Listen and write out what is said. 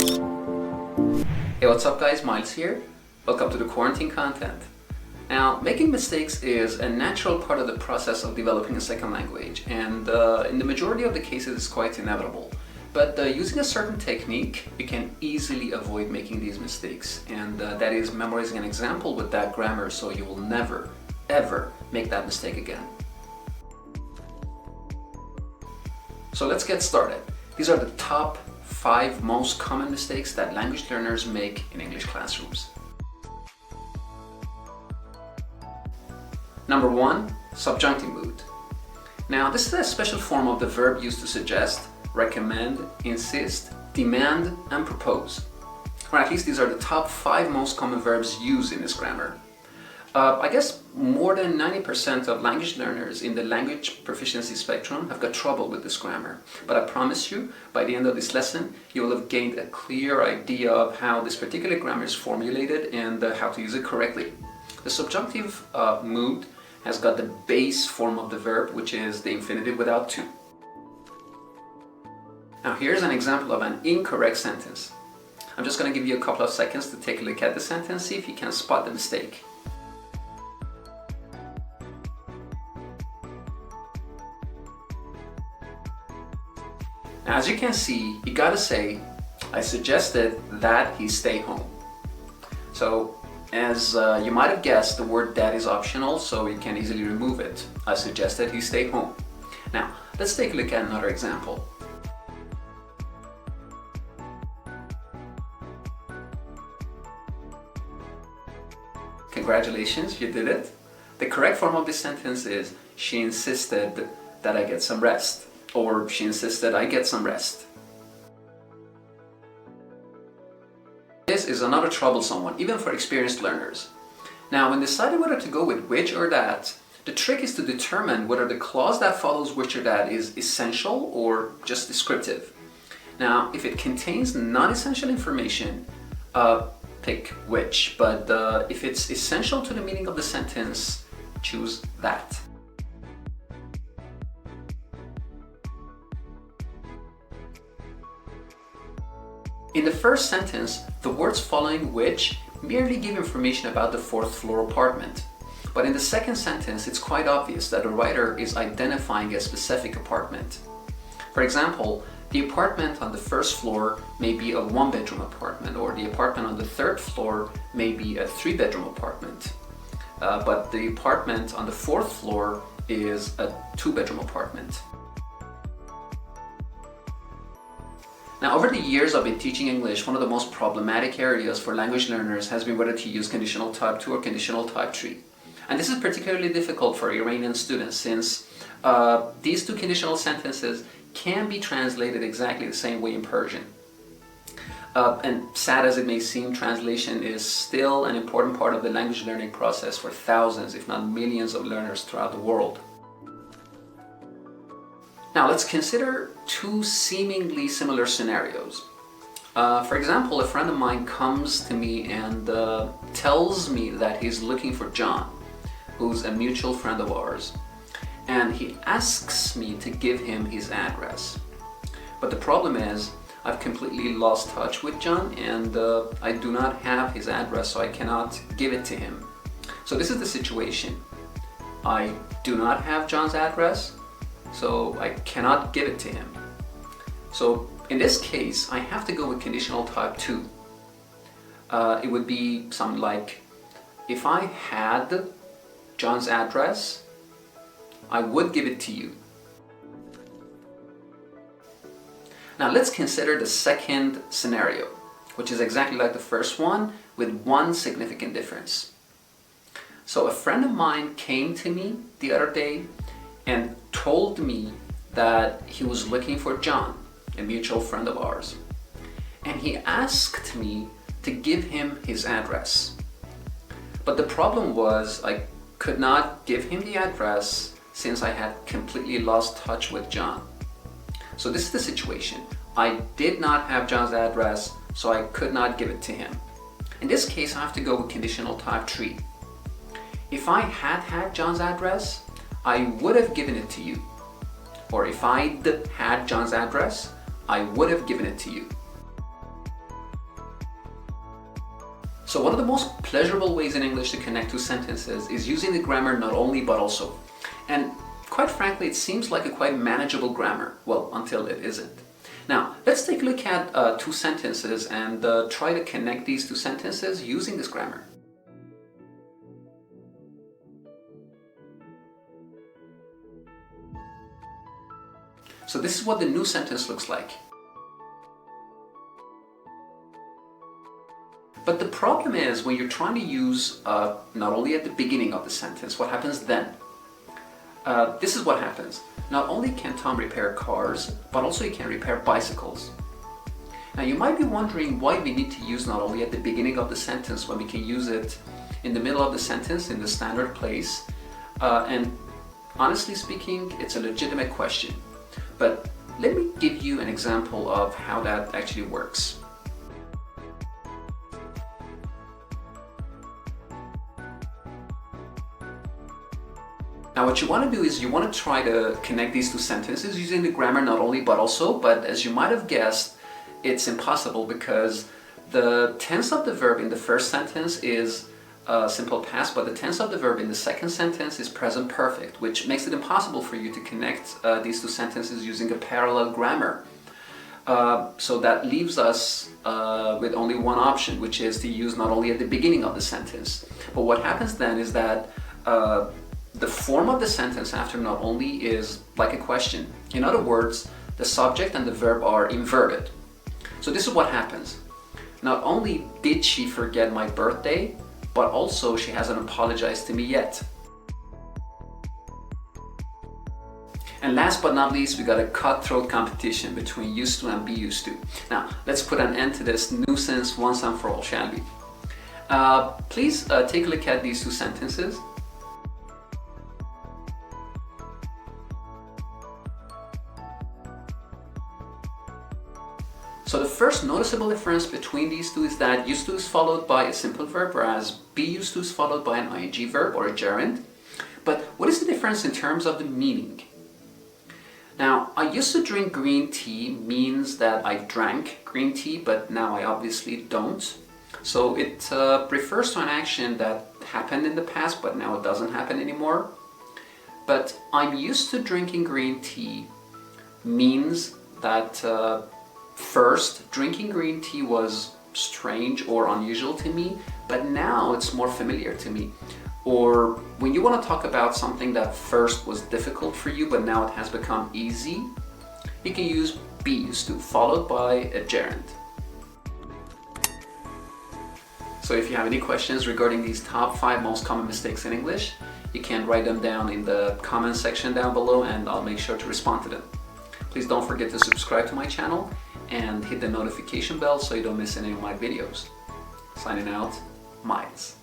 Hey, what's up guys, Miles here. Welcome to the quarantine content. Now, making mistakes is a natural part of the process of developing a second language, and in the majority of the cases it's quite inevitable. But using a certain technique, you can easily avoid making these mistakes, and that is memorizing an example with that grammar so you will never, ever make that mistake again. So let's get started. These are the top 5 most common mistakes that language learners make in English classrooms. Number 1, subjunctive mood. Now, this is a special form of the verb used to suggest, recommend, insist, demand, and propose. Or at least these are the top 5 most common verbs used in this grammar. I guess more than 90% of language learners in the language proficiency spectrum have got trouble with this grammar. But I promise you, by the end of this lesson, you will have gained a clear idea of how this particular grammar is formulated and how to use it correctly. The subjunctive mood has got the base form of the verb, which is the infinitive without to. Now here's an example of an incorrect sentence. I'm just going to give you a couple of seconds to take a look at the sentence, see if you can spot the mistake. Now, as you can see, you gotta say, I suggested that he stay home. So, as you might have guessed, the word that is optional, so you can easily remove it. I suggested he stay home. Now, let's take a look at another example. Congratulations, you did it. The correct form of this sentence is, she insisted that I get some rest. Or she insisted I get some rest. This is another troublesome one, even for experienced learners. Now, when deciding whether to go with which or that, the trick is to determine whether the clause that follows which or that is essential or just descriptive. Now, if it contains non-essential information, pick which, but if it's essential to the meaning of the sentence, choose that. In the first sentence, the words following which merely give information about the 4th floor apartment. But in the second sentence, it's quite obvious that the writer is identifying a specific apartment. For example, the apartment on the 1st floor may be a 1-bedroom apartment, or the apartment on the 3rd floor may be a 3-bedroom apartment. But the apartment on the 4th floor is a 2-bedroom apartment. Now, over the years I've been teaching English, one of the most problematic areas for language learners has been whether to use conditional type 2 or conditional type 3. And this is particularly difficult for Iranian students since these two conditional sentences can be translated exactly the same way in Persian. And sad as it may seem, translation is still an important part of the language learning process for thousands, if not millions of learners throughout the world. Now let's consider 2 seemingly similar scenarios. For example, a friend of mine comes to me and tells me that he's looking for John, who's a mutual friend of ours, and he asks me to give him his address. But the problem is, I've completely lost touch with John and I do not have his address, so I cannot give it to him. So this is the situation. I do not have John's address, so I cannot give it to him. So in this case, I have to go with conditional type 2. It would be something like, if I had John's address, I would give it to you. Now let's consider the second scenario, which is exactly like the first one, with one significant difference. So a friend of mine came to me the other day and told me that he was looking for John, a mutual friend of ours. And he asked me to give him his address. But the problem was I could not give him the address since I had completely lost touch with John. So this is the situation. I did not have John's address, so I could not give it to him. In this case, I have to go with conditional type 3. If I had John's address, I would have given it to you. Or if I'd had John's address, I would have given it to you. So one of the most pleasurable ways in English to connect two sentences is using the grammar not only but also. And quite frankly, it seems like a quite manageable grammar. Well, until it isn't. Now, let's take a look at two sentences and try to connect these two sentences using this grammar. So this is what the new sentence looks like. But the problem is when you're trying to use not only at the beginning of the sentence, what happens then? This is what happens. Not only can Tom repair cars, but also he can repair bicycles. Now you might be wondering why we need to use not only at the beginning of the sentence when we can use it in the middle of the sentence in the standard place. And honestly speaking, it's a legitimate question. But let me give you an example of how that actually works. Now what you want to do is you want to try to connect these two sentences using the grammar not only but also, but as you might have guessed, it's impossible because the tense of the verb in the first sentence is simple past, but the tense of the verb in the second sentence is present perfect, which makes it impossible for you to connect these two sentences using a parallel grammar. So that leaves us with only one option, which is to use not only at the beginning of the sentence. But what happens then is that the form of the sentence after not only is like a question. In other words, the subject and the verb are inverted. So this is what happens. Not only did she forget my birthday, but also she hasn't apologized to me yet. And last but not least, we got a cutthroat competition between used to and be used to. Now, let's put an end to this nuisance once and for all, shall we? Please take a look at these two sentences. So the first noticeable difference between these two is that used to is followed by a simple verb, whereas be used to is followed by an ing verb or a gerund. But what is the difference in terms of the meaning? Now, I used to drink green tea means that I drank green tea, but now I obviously don't. So it refers to an action that happened in the past, but now it doesn't happen anymore. But I'm used to drinking green tea means that first, drinking green tea was strange or unusual to me, but now it's more familiar to me. Or when you want to talk about something that first was difficult for you, but now it has become easy, you can use be used to, followed by a gerund. So if you have any questions regarding these top 5 most common mistakes in English, you can write them down in the comment section down below and I'll make sure to respond to them. Please don't forget to subscribe to my channel and hit the notification bell so you don't miss any of my videos. Signing out, Miles.